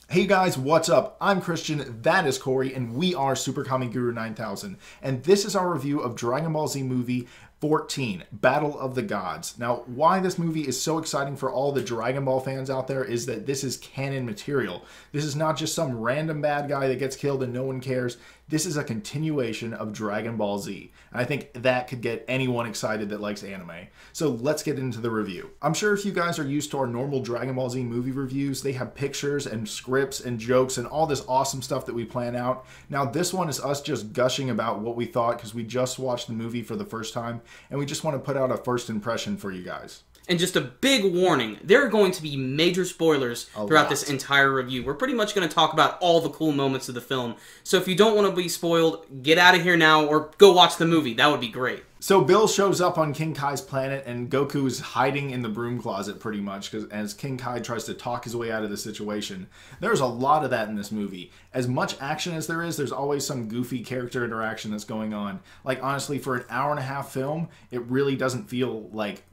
Hey guys, what's up? I'm Christian, that is Corey, and we are Super Comic Guru 9000. And this is our review of Dragon Ball Z Movie 14, Battle of the Gods. Now, why this movie is so exciting for all the Dragon Ball fans out there is that this is canon material. This is not just some random bad guy that gets killed and no one cares. This is a continuation of Dragon Ball Z. And I think that could get anyone excited that likes anime. So let's get into the review. I'm sure if you guys are used to our normal Dragon Ball Z movie reviews, they have pictures and scripts and jokes and all this awesome stuff that we plan out. Now this one is us just gushing about what we thought because we just watched the movie for the first time and we just want to put out a first impression for you guys. And just a big warning, there are going to be major spoilers throughout this entire review. We're pretty much going to talk about all the cool moments of the film. So if you don't want to be spoiled, get out of here now or go watch the movie. That would be great. So Bill shows up on King Kai's planet and Goku is hiding in the broom closet pretty much as King Kai tries to talk his way out of the situation. There's a lot of that in this movie. As much action as there is, there's always some goofy character interaction that's going on. Like honestly, for an hour-and-a-half film, it really doesn't feel like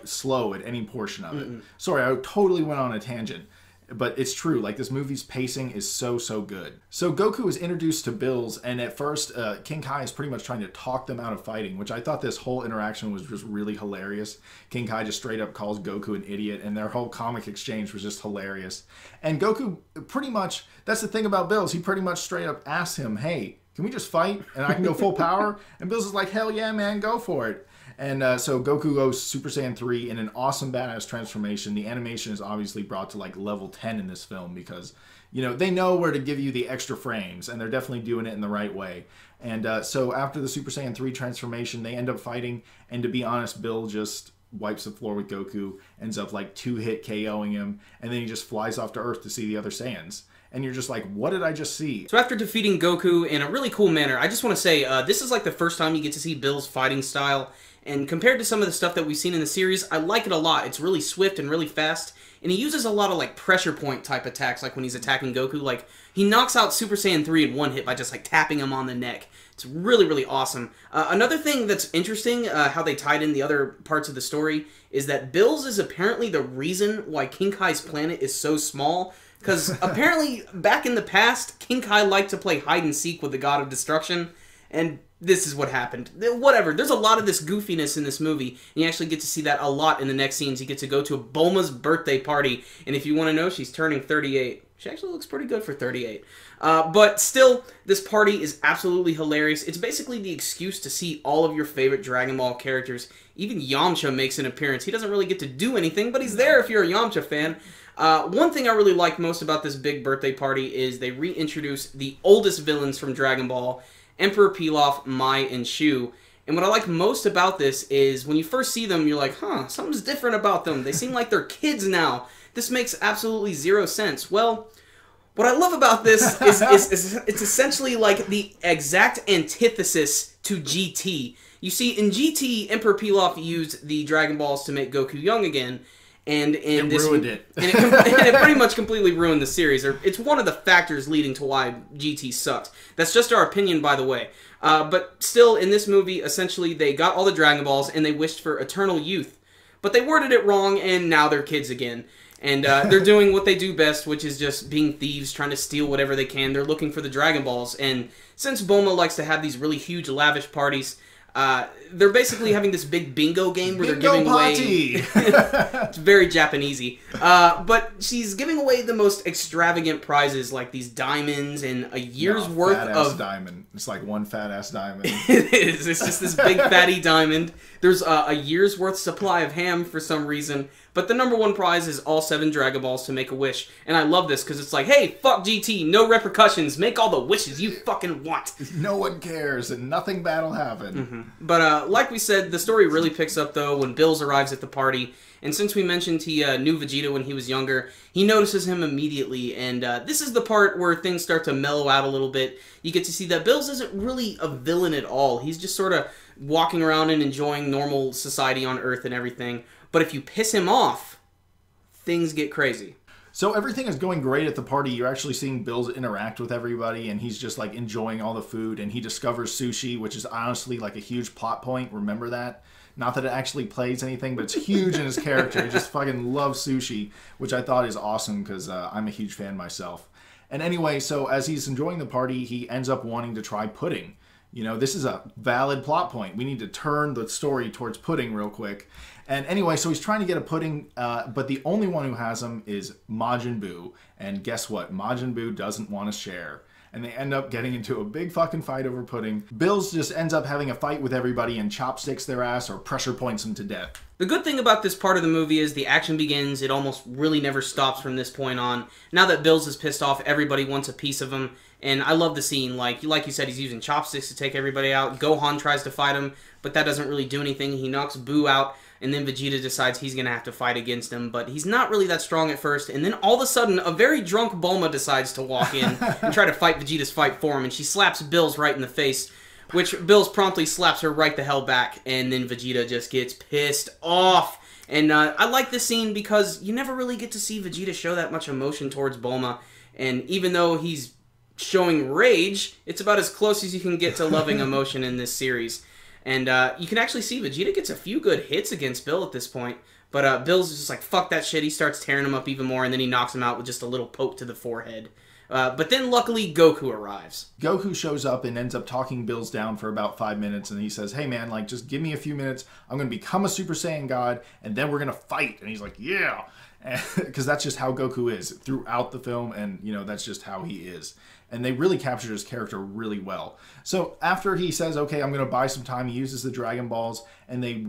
slow at any portion of it. Sorry, I totally went on a tangent. But it's true, like this movie's pacing is so good. So Goku is introduced to Bills, and at first King Kai is pretty much trying to talk them out of fighting, which I thought this whole interaction was just really hilarious. King Kai just straight up calls Goku an idiot, and their whole comic exchange was just hilarious. And Goku pretty much, that's the thing about Bills, he pretty much straight up asks him, hey, can we just fight and I can go full power? And Bills is like, hell yeah man, go for it. And so Goku goes Super Saiyan 3 in an awesome badass transformation. The animation is obviously brought to like level 10 in this film because, you know, they know where to give you the extra frames and they're definitely doing it in the right way. And so after the Super Saiyan 3 transformation, they end up fighting. And to be honest, Bill just wipes the floor with Goku, ends up like 2-hit KOing him. And then he just flies off to Earth to see the other Saiyans. And you're just like, what did I just see? So after defeating Goku in a really cool manner, I just want to say, this is like the first time you get to see Bill's fighting style. And compared to some of the stuff that we've seen in the series, I like it a lot. It's really swift and really fast. And he uses a lot of like pressure point type attacks, like when he's attacking Goku. Like, he knocks out Super Saiyan 3 in one hit by just like tapping him on the neck. It's really awesome. Another thing that's interesting, how they tied in the other parts of the story, is that Bills is apparently the reason why King Kai's planet is so small. Because apparently, back in the past, King Kai liked to play hide-and-seek with the God of Destruction, and this is what happened. Whatever, there's a lot of this goofiness in this movie, and you actually get to see that a lot in the next scenes. You get to go to Bulma's birthday party, and if you want to know, she's turning 38. She actually looks pretty good for 38. But still, this party is absolutely hilarious. It's basically the excuse to see all of your favorite Dragon Ball characters. Even Yamcha makes an appearance. He doesn't really get to do anything, but he's there if you're a Yamcha fan. One thing I really like most about this big birthday party is they reintroduce the oldest villains from Dragon Ball, Emperor Pilaf, Mai, and Shu. And what I like most about this is when you first see them, you're like, huh, something's different about them. They seem like they're kids now. This makes absolutely zero sense. Well, what I love about this is it's essentially like the exact antithesis to GT. You see, in GT, Emperor Pilaf used the Dragon Balls to make Goku young again. And in this, ruined it. and it pretty much completely ruined the series. It's one of the factors leading to why GT sucked. That's just our opinion, by the way. But still, in this movie, essentially, they got all the Dragon Balls and they wished for eternal youth. But they worded it wrong, and now they're kids again. And they're doing what they do best, which is just being thieves, trying to steal whatever they can. They're looking for the Dragon Balls. And since Bulma likes to have these really huge, lavish parties, they're basically having this big bingo game where they're giving away... It's very Japanesey. But she's giving away the most extravagant prizes, like these diamonds and a year's worth of... diamond. It's like one fat-ass diamond. It is. It's just this big fatty diamond. There's a year's worth supply of ham for some reason. But the #1 prize is all 7 Dragon Balls to make a wish. And I love this because it's like, hey, fuck GT, no repercussions. Make all the wishes you fucking want. No one cares and nothing bad will happen. But like we said, the story really picks up, though, when Bills arrives at the party. And since we mentioned he knew Vegeta when he was younger, he notices him immediately. And this is the part where things start to mellow out a little bit. You get to see that Bills isn't really a villain at all. He's just sort of walking around and enjoying normal society on Earth and everything. But if you piss him off, things get crazy. So everything is going great at the party. You're actually seeing Bills interact with everybody, and he's just like enjoying all the food, and he discovers sushi, which is honestly like a huge plot point. Remember that? Not that it actually plays anything, but it's huge in his character. He just fucking loves sushi, which I thought is awesome because I'm a huge fan myself. And anyway, so as he's enjoying the party, he ends up wanting to try pudding. You know, this is a valid plot point. We need to turn the story towards pudding real quick. And anyway, so he's trying to get a pudding, but the only one who has them is Majin Buu. And guess what? Majin Buu doesn't want to share. And they end up getting into a big fucking fight over pudding. Bills just ends up having a fight with everybody and chopsticks their ass or pressure points them to death. The good thing about this part of the movie is the action begins. It almost really never stops from this point on. Now that Bills is pissed off, everybody wants a piece of him. And I love the scene. Like you said, he's using chopsticks to take everybody out. Gohan tries to fight him, but that doesn't really do anything. He knocks Buu out, and then Vegeta decides he's going to have to fight against him. But he's not really that strong at first. And then all of a sudden, a very drunk Bulma decides to walk in and try to fight Vegeta's fight for him. And she slaps Bills right in the face, which Bills promptly slaps her right the hell back. And then Vegeta just gets pissed off. And I like this scene because you never really get to see Vegeta show that much emotion towards Bulma. And even though he's showing rage, it's about as close as you can get to loving emotion in this series. And you can actually see Vegeta gets a few good hits against Bill at this point. But Bill's just like, fuck that shit. He starts tearing him up even more, and then he knocks him out with just a little poke to the forehead. But then luckily Goku arrives. Goku shows up and ends up talking Bills down for about 5 minutes, and he says, hey man, like, just give me a few minutes. I'm going to become a Super Saiyan God, and then we're going to fight. And he's like, yeah. Because that's just how Goku is throughout the film, and, you know, that's just how he is. And they really captured his character really well. So after he says, okay, I'm going to buy some time, he uses the Dragon Balls, and they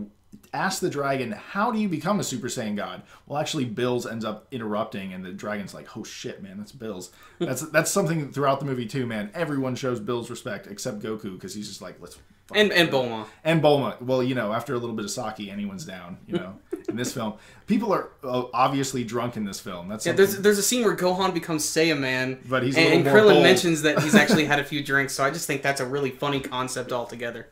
ask the dragon, how do you become a Super Saiyan God? Well, actually, Bills ends up interrupting, and the dragon's like, oh shit, man, that's Bills. That's something throughout the movie too, man. Everyone shows Bills respect, except Goku, because he's just like, let's... And Bulma. And Bulma. Well, you know, after a little bit of sake, anyone's down, you know, in this film. People are obviously drunk in this film. That's there's a scene where Gohan becomes Saiyaman, but he's and Krillin mentions that he's actually had a few drinks, so I just think that's a really funny concept altogether.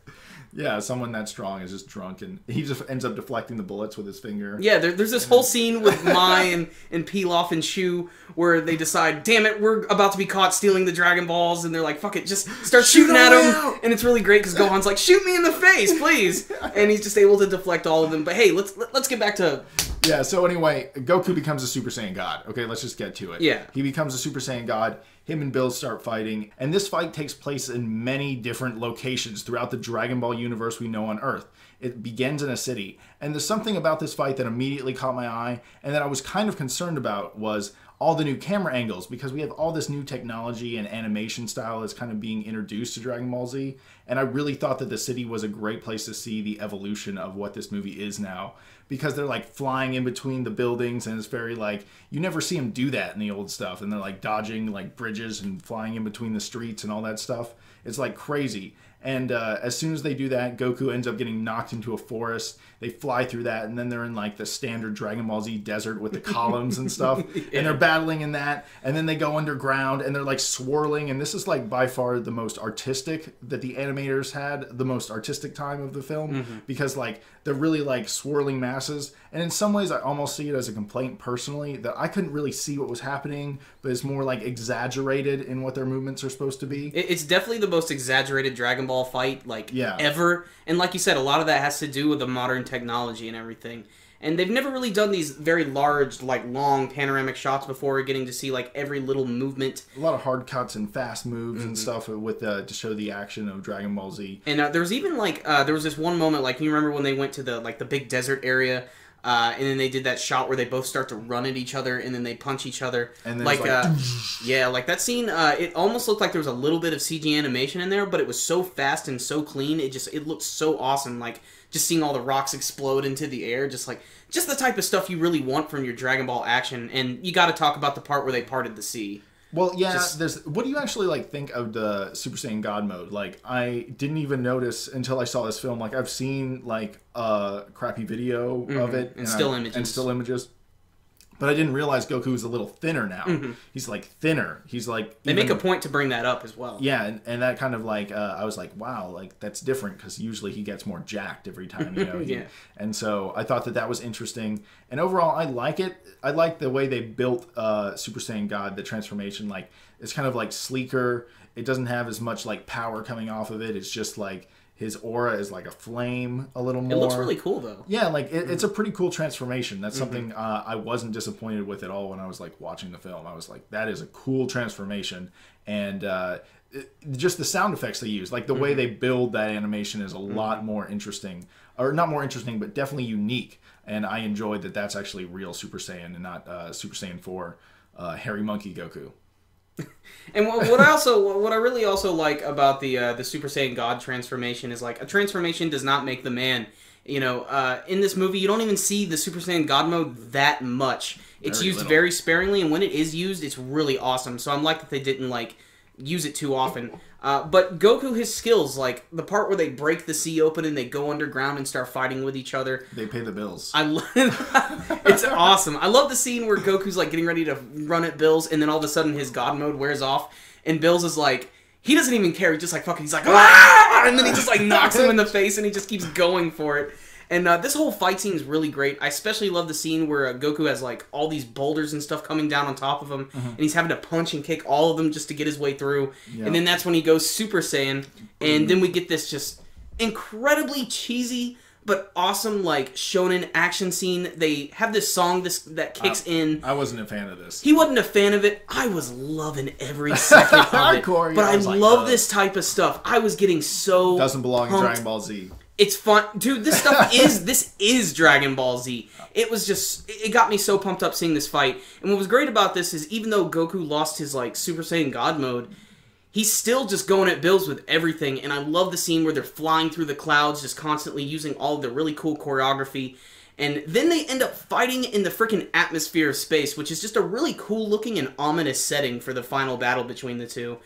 Yeah, someone that strong is just drunk, and he just ends up deflecting the bullets with his finger. Yeah, there's this whole scene with Mai and Pilaf and Shu where they decide, damn it, we're about to be caught stealing the Dragon Balls, and they're like, fuck it, just start shooting at him. And it's really great because Gohan's like, shoot me in the face, please. And he's just able to deflect all of them. But hey, let's get back to... Yeah, so anyway, Goku becomes a Super Saiyan God. Okay, let's just get to it. Yeah. He becomes a Super Saiyan God. Him and Bill start fighting. And this fight takes place in many different locations throughout the Dragon Ball universe we know on Earth. It begins in a city. And there's something about this fight that immediately caught my eye and that I was kind of concerned about was all the new camera angles, because we have all this new technology and animation style that's kind of being introduced to Dragon Ball Z. And I really thought that the city was a great place to see the evolution of what this movie is now, because they're like flying in between the buildings, and it's very like, you never see them do that in the old stuff. And they're like dodging like bridges and flying in between the streets and all that stuff. It's like crazy. And as soon as they do that, Goku ends up getting knocked into a forest. They fly through that, and then they're in like the standard Dragon Ball Z desert with the columns and stuff. Yeah. And they're battling in that. And then they go underground, and they're like swirling. And this is like by far the most artistic that the animators had, the most artistic time of the film, because like they're really like swirling masses. And in some ways, I almost see it as a complaint personally that I couldn't really see what was happening, but it's more like exaggerated in what their movements are supposed to be. It's definitely the most exaggerated Dragon Ball fight like ever. And like you said, a lot of that has to do with the modern technology and everything. And they've never really done these very large, like long panoramic shots before, getting to see like every little movement. A lot of hard cuts and fast moves and stuff with to show the action of Dragon Ball Z. And there was even like there was this one moment, like you remember when they went to the big desert area. And then they did that shot where they both start to run at each other, and then they punch each other. And then like yeah, like that scene. It almost looked like there was a little bit of CG animation in there, but it was so fast and so clean. It looked so awesome. Like just seeing all the rocks explode into the air, just the type of stuff you really want from your Dragon Ball action. And you got to talk about the part where they parted the sea. Well, yeah, what do you actually like think of the Super Saiyan God mode? Like, I didn't even notice until I saw this film. Like, I've seen like a crappy video of it and still images. But I didn't realize Goku was a little thinner now. He's like thinner. He's like they make a point to bring that up as well. Yeah, and that kind of like I was like, wow, like that's different because usually he gets more jacked every time, you know. Yeah. And so I thought that was interesting. And overall, I like it. I like the way they built Super Saiyan God, the transformation. Like it's kind of like sleeker. It doesn't have as much like power coming off of it. It's just like His aura is like a flame a little more. It looks really cool, though. Yeah, like it's a pretty cool transformation. That's something I wasn't disappointed with at all when I was like watching the film. I was like, that is a cool transformation. And just the sound effects they use, like the way they build that animation is a lot more interesting. Or not more interesting, but definitely unique. And I enjoyed that that's actually real Super Saiyan and not Super Saiyan 4 Hairy Monkey Goku. And what I really also like about the Super Saiyan God transformation is like a transformation does not make the man. You know, in this movie, you don't even see the Super Saiyan God mode that much. It's used very sparingly, and when it is used, it's really awesome. So I'm like that they didn't like use it too often. But Goku, his skills, like the part where they break the sea open and they go underground and start fighting with each other. They pay the bills. It's awesome. I love the scene where Goku's like getting ready to run at Bills, and then all of a sudden his God mode wears off, and Bills is like, he doesn't even care. He just like fucking, he's like, ah! And then he just like knocks him in the face, and he just keeps going for it. And this whole fight scene is really great. I especially love the scene where Goku has like all these boulders and stuff coming down on top of him, and he's having to punch and kick all of them just to get his way through. Yep. And then that's when he goes Super Saiyan, and then we get this just incredibly cheesy but awesome like shonen action scene. They have this song that kicks in. I wasn't a fan of this. He wasn't a fan of it. I was loving every second of it. Corey, but I love this type of stuff. I was getting so doesn't belong in Dragon Ball Z. It's fun, dude. This stuff is Dragon Ball Z. It was just, it got me so pumped up seeing this fight. And what was great about this is even though Goku lost his like Super Saiyan God mode, he's still just going at Bills with everything. And I love the scene where they're flying through the clouds, just constantly using all of the really cool choreography. And then they end up fighting in the freaking atmosphere of space, which is just a really cool looking and ominous setting for the final battle between the two.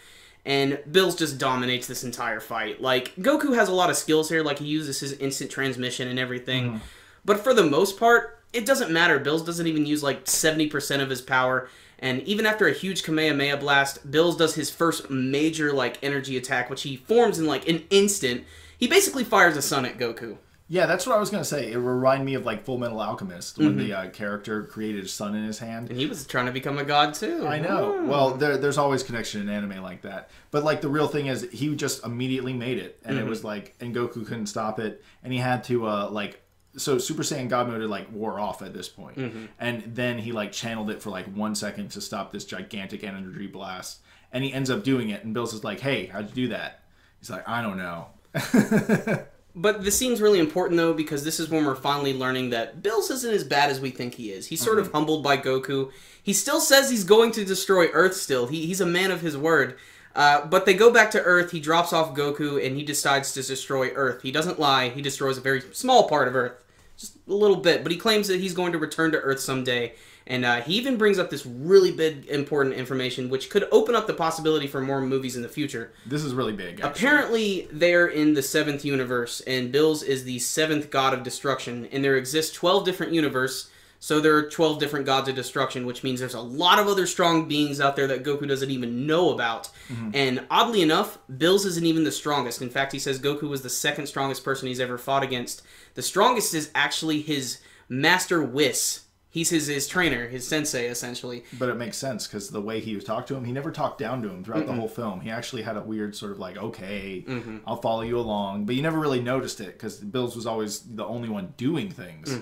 And Bills just dominates this entire fight. Like, Goku has a lot of skills here, like he uses his instant transmission and everything. But for the most part, it doesn't matter. Bills doesn't even use like 70% of his power. And even after a huge Kamehameha blast, Bills does his first major like energy attack, which he forms in like an instant. He basically fires a sun at Goku. Yeah, that's what I was going to say. It reminded me of like Full Metal Alchemist when the character created a sun in his hand. And he was trying to become a god too. I know. Oh. Well, there's always connection in anime like that. But like the real thing is he just immediately made it. And it was like, and Goku couldn't stop it. And he had to so Super Saiyan God mode like wore off at this point. And then he like channeled it for like 1 second to stop this gigantic energy blast. And he ends up doing it. And Bill's just like, hey, how'd you do that? He's like, I don't know. But the scene's really important, though, because this is when we're finally learning that Bills isn't as bad as we think he is. He's sort of humbled by Goku. He still says he's going to destroy Earth still. He's a man of his word. But they go back to Earth, he drops off Goku, and he decides to destroy Earth. He doesn't lie. He destroys a very small part of Earth. Just a little bit. But he claims that he's going to return to Earth someday. And he even brings up this really big, important information, which could open up the possibility for more movies in the future. This is really big, actually. Apparently, they're in the 7th universe, and Bills is the 7th god of destruction, and there exist 12 different universes, so there are 12 different gods of destruction, which means there's a lot of other strong beings out there that Goku doesn't even know about. And oddly enough, Bills isn't even the strongest. In fact, he says Goku was the 2nd strongest person he's ever fought against. The strongest is actually his master Whis. He's his trainer, his sensei, essentially. But it makes sense, because the way he talked to him, he never talked down to him throughout the whole film. He actually had a weird sort of like, okay, I'll follow you along. But you never really noticed it, because Bills was always the only one doing things.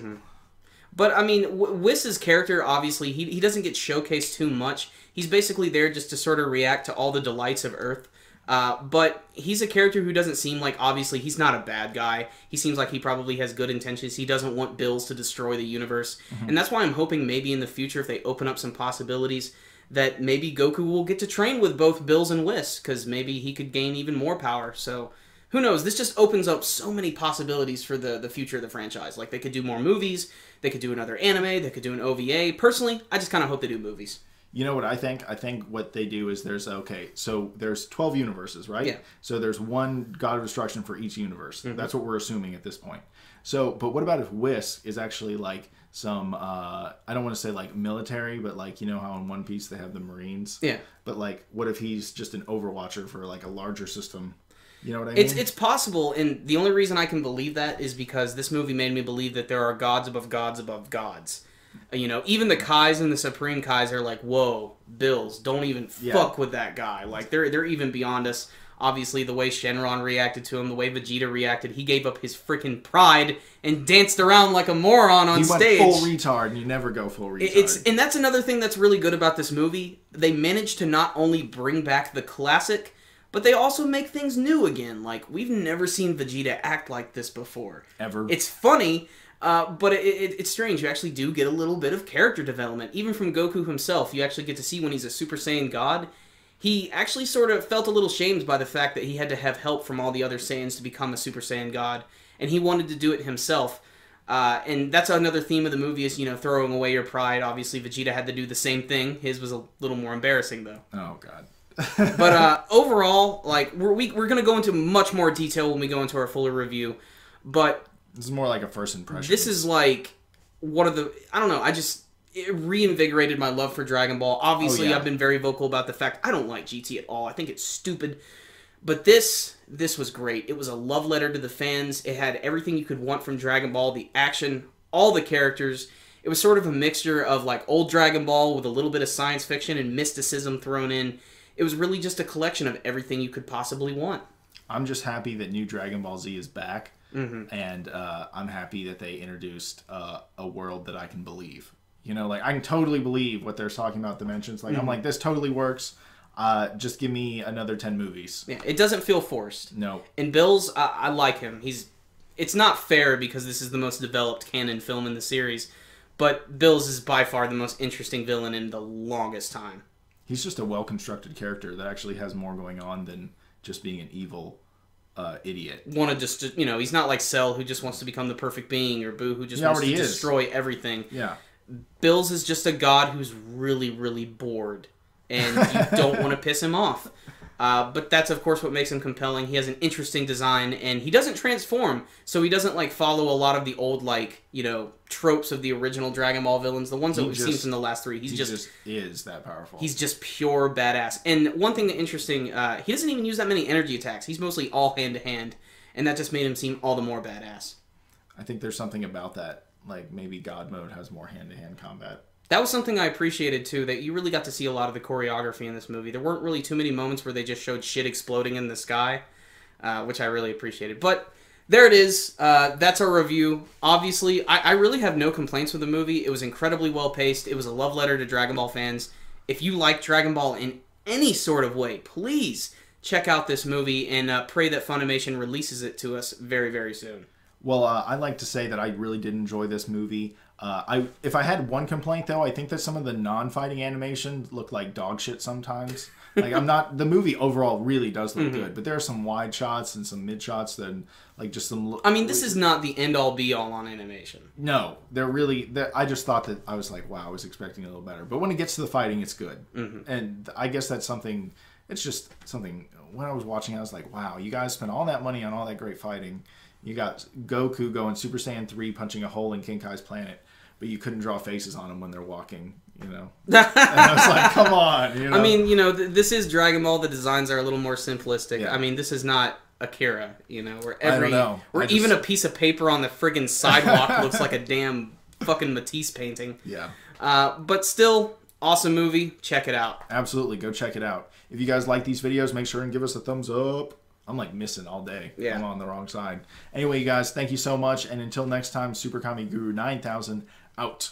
But, I mean, Whis' character, obviously, he doesn't get showcased too much. He's basically there just to sort of react to all the delights of Earth. But he's a character who doesn't seem like, obviously, he's not a bad guy. He seems like he probably has good intentions. He doesn't want Bills to destroy the universe. And that's why I'm hoping maybe in the future, if they open up some possibilities, that maybe Goku will get to train with both Bills and Whis, because maybe he could gain even more power. So, who knows? This just opens up so many possibilities for the future of the franchise. Like, they could do more movies, they could do another anime, they could do an OVA. Personally, I just kind of hope they do movies. You know what I think? I think what they do is there's 12 universes, right? Yeah. So there's one God of Destruction for each universe. That's what we're assuming at this point. So, but what about if Whis is actually like some, I don't want to say like military, but like, you know how in One Piece they have the Marines? Yeah. But like, what if he's just an overwatcher for like a larger system? You know what I mean? It's possible, and the only reason I can believe that is because this movie made me believe that there are gods above gods above gods. You know, even the Kais and the Supreme Kais are like, whoa, Bills, don't even fuck with that guy. Like, they're even beyond us. Obviously, the way Shenron reacted to him, the way Vegeta reacted, he gave up his freaking pride and danced around like a moron on stage. He went full retard, and you never go full retard. And that's another thing that's really good about this movie. They managed to not only bring back the classic, but they also make things new again. Like, we've never seen Vegeta act like this before. Ever. It's funny, but it's strange. You actually do get a little bit of character development. Even from Goku himself, you actually get to see when he's a Super Saiyan God. He actually sort of felt a little shamed by the fact that he had to have help from all the other Saiyans to become a Super Saiyan God, and he wanted to do it himself. And that's another theme of the movie is, throwing away your pride. Obviously, Vegeta had to do the same thing. His was a little more embarrassing, though. Oh, God. But overall, like, we're going to go into much more detail when we go into our fuller review, but... This is more like a first impression. This is like one of the... I don't know, it reinvigorated my love for Dragon Ball. Obviously, I've been very vocal about the fact I don't like GT at all. I think it's stupid. But this was great. It was a love letter to the fans. It had everything you could want from Dragon Ball. The action, all the characters. It was sort of a mixture of like old Dragon Ball with a little bit of science fiction and mysticism thrown in. It was really just a collection of everything you could possibly want. I'm just happy that new Dragon Ball Z is back. And I'm happy that they introduced a world that I can believe. Like, I can totally believe what they're talking about dimensions. Like, I'm like, this totally works. Just give me another 10 movies. Yeah, it doesn't feel forced. No. And Bills, I like him. It's not fair because this is the most developed canon film in the series, but Bills is by far the most interesting villain in the longest time. He's just a well-constructed character that actually has more going on than just being an evil idiot. He's not like Cell, who just wants to become the perfect being, or Boo, who just wants to destroy everything. Yeah. Bills is just a god who's really, really bored, and you don't want to piss him off. But that's, of course, what makes him compelling. He has an interesting design, and he doesn't transform, so he doesn't, like, follow a lot of the old, like, tropes of the original Dragon Ball villains, the ones that we've seen from the last three. He just is that powerful. He's just pure badass. And one thing interesting, he doesn't even use that many energy attacks. He's mostly all hand-to-hand, and that just made him seem all the more badass. I think there's something about that. Like, maybe God Mode has more hand-to-hand combat. That was something I appreciated, too, that you really got to see a lot of the choreography in this movie. There weren't really too many moments where they just showed shit exploding in the sky, which I really appreciated. But there it is. That's our review. Obviously, I really have no complaints with the movie. It was incredibly well-paced. It was a love letter to Dragon Ball fans. If you like Dragon Ball in any sort of way, please check out this movie and pray that Funimation releases it to us very, very soon. Well, I'd like to say that I really did enjoy this movie. If I had one complaint, though, I think that some of the non-fighting animation look like dog shit sometimes. Like, the movie overall really does look good, but there are some wide shots and some mid shots that, like, just some... this is not the end-all be-all on animation. No, I just thought that, I was like, wow, I was expecting a little better. But when it gets to the fighting, it's good. And I guess that's something, it's just something, when I was watching, I was like, wow, you guys spent all that money on all that great fighting. You got Goku going Super Saiyan 3 punching a hole in King Kai's planet, but you couldn't draw faces on them when they're walking, And I was like, come on, this is Dragon Ball. The designs are a little more simplistic. Yeah. This is not Akira, where even a piece of paper on the friggin' sidewalk looks like a damn fucking Matisse painting. Yeah. But still, awesome movie. Check it out. Absolutely. Go check it out. If you guys like these videos, make sure and give us a thumbs up. I'm like missing all day. Yeah. I'm on the wrong side. Anyway, you guys, thank you so much. And until next time, Super Kami Guru 9000 out.